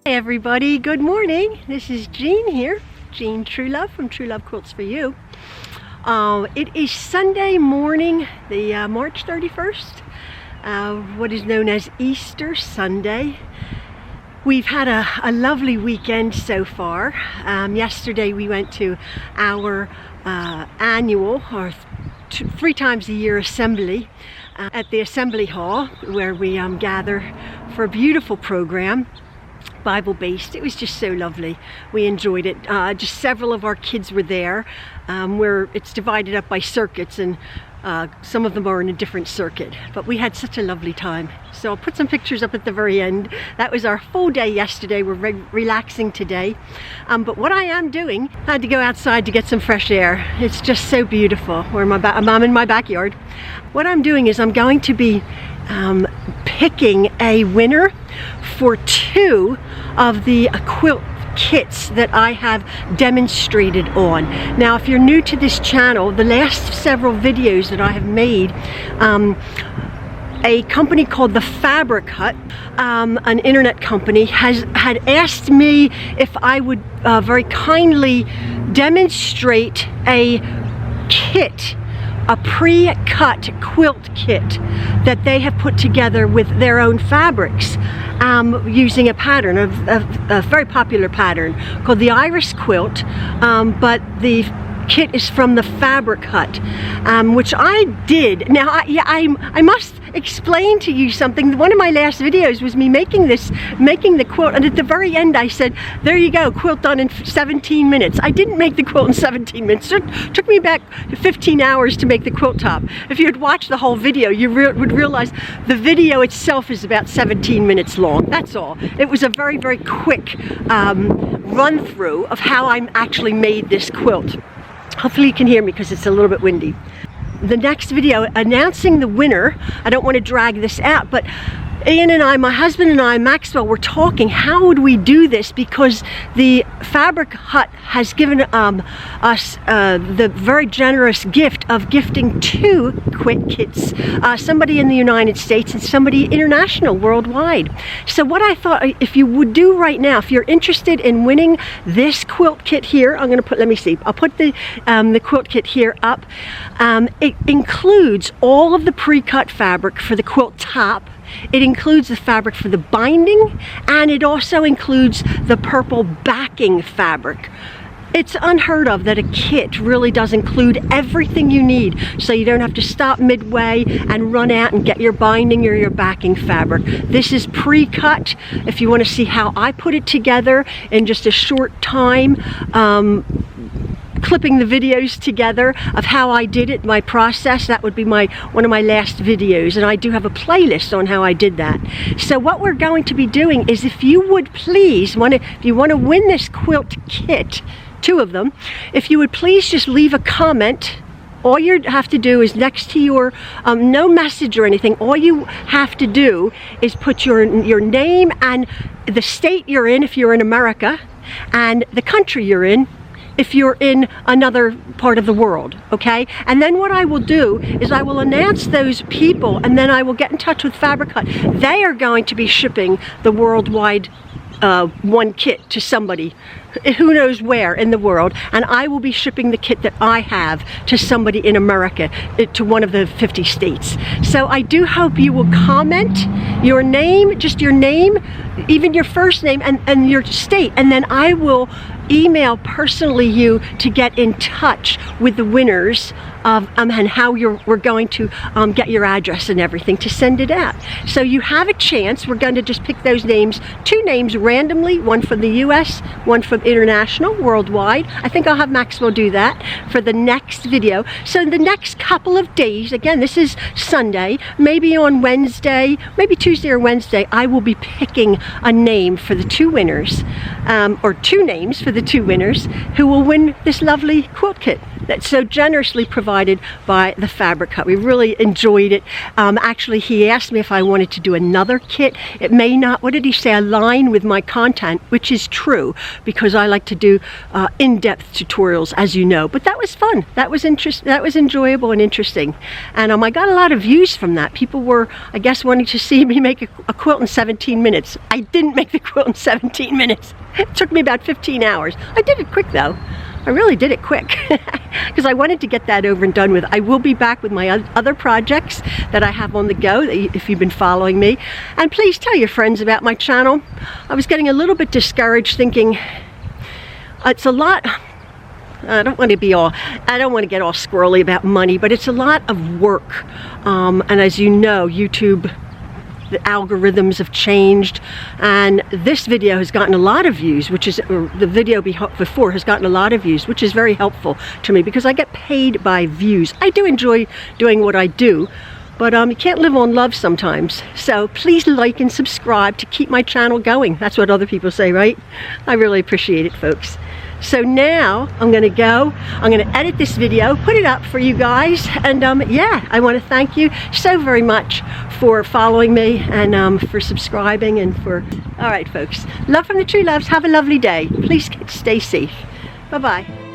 Hey everybody, good morning. This is Jean here, Jean Truelove from Truelove Quilts for You. It is Sunday morning, the March 31st, what is known as Easter Sunday. We've had a lovely weekend so far. Yesterday we went to our annual, or 3 times a year assembly at the Assembly Hall, where we gather for a beautiful program. Bible-based. It was just so lovely. We enjoyed it. Just several of our kids were there, where it's divided up by circuits, and some of them are in a different circuit, but we had such a lovely time. So I'll put some pictures up at the very end. That was our full day yesterday. We're relaxing today, but what I am doing, I had to go outside to get some fresh air. It's just so beautiful. I'm in my backyard. What I'm doing is I'm going to be picking a winner for 2 of the quilt kits that I have demonstrated on. Now, if you're new to this channel, the last several videos that I have made, a company called The Fabric Hut, an internet company, had asked me if I would very kindly demonstrate a kit, a pre-cut quilt kit that they have put together with their own fabrics, using a pattern, a very popular pattern called the Iris quilt, but the kit is from the Fabric Hut, which I did. Now I must explain to you something. One of my last videos was me making the quilt, and at the very end I said, there you go, quilt done in 17 minutes. I didn't make the quilt in 17 minutes. It took me back 15 hours to make the quilt top. If you had watched the whole video, you would realize the video itself is about 17 minutes long. That's all. It was a very, very quick run through of how I actually made this quilt. Hopefully you can hear me because it's a little bit windy. The next video announcing the winner, I don't want to drag this out, but Ian and I, my husband and I, Maxwell, were talking, how would we do this? Because the Fabric Hut has given us the very generous gift of gifting 2 quilt kits, somebody in the United States and somebody international, worldwide. So what I thought, if you would do right now, if you're interested in winning this quilt kit here, I'm going to put, let me see, I'll put the quilt kit here up. It includes all of the pre-cut fabric for the quilt top. It includes the fabric for the binding, and it also includes the purple backing fabric. It's unheard of that a kit really does include everything you need, so you don't have to stop midway and run out and get your binding or your backing fabric. This is pre-cut. If you want to see how I put it together in just a short time, clipping the videos together of how I did it, my process, that would be one of my last videos, and I do have a playlist on how I did that. So what we're going to be doing is, if you would please, if you want to win this quilt kit, 2 of them, if you would please just leave a comment. All you have to do is, next to your, no message or anything, all you have to do is put your name and the state you're in if you're in America, and the country you're in if you're in another part of the world, okay? And then what I will do is I will announce those people, and then I will get in touch with Fabric Hut. They are going to be shipping the worldwide 1 kit to somebody, who knows where in the world, and I will be shipping the kit that I have to somebody in America, to one of the 50 states. So I do hope you will comment your name, just your name, even your first name and your state, and then I will email personally you to get in touch with the winners of and how we're going to get your address and everything to send it out. So you have a chance. We're going to just pick those names, 2 names randomly, one from the US, one from international, worldwide. I think I'll have Maxwell do that for the next video. So in the next couple of days, again, this is Sunday, maybe on Wednesday, maybe Tuesday or Wednesday, I will be picking a name for the 2 winners, or 2 names for the 2 winners who will win this lovely quilt kit. that's so generously provided by the Fabric Hut. We really enjoyed it. Actually, he asked me if I wanted to do another kit. It may not, what did he say, align with my content, which is true, because I like to do in-depth tutorials, as you know. But that was fun. That was enjoyable and interesting. And I got a lot of views from that. People were, I guess, wanting to see me make a quilt in 17 minutes. I didn't make the quilt in 17 minutes. It took me about 15 hours. I did it quick though. I really did it quick because I wanted to get that over and done with. I will be back with my other projects that I have on the go, if you've been following me. And please tell your friends about my channel. I was getting a little bit discouraged, thinking it's a lot. I don't want to get all squirrely about money, but it's a lot of work. And as you know, YouTube, the algorithms have changed, and this video has gotten a lot of views, which is, the video before has gotten a lot of views, which is very helpful to me because I get paid by views. I do enjoy doing what I do, but you can't live on love sometimes. So please like and subscribe to keep my channel going. That's what other people say, right? I really appreciate it, folks. So now I'm going to go, I'm going to edit this video, put it up for you guys, and yeah, I want to thank you so very much for following me and for subscribing and for, all right folks, love from the Trueloves. Have a lovely day. Please stay safe. Bye-bye.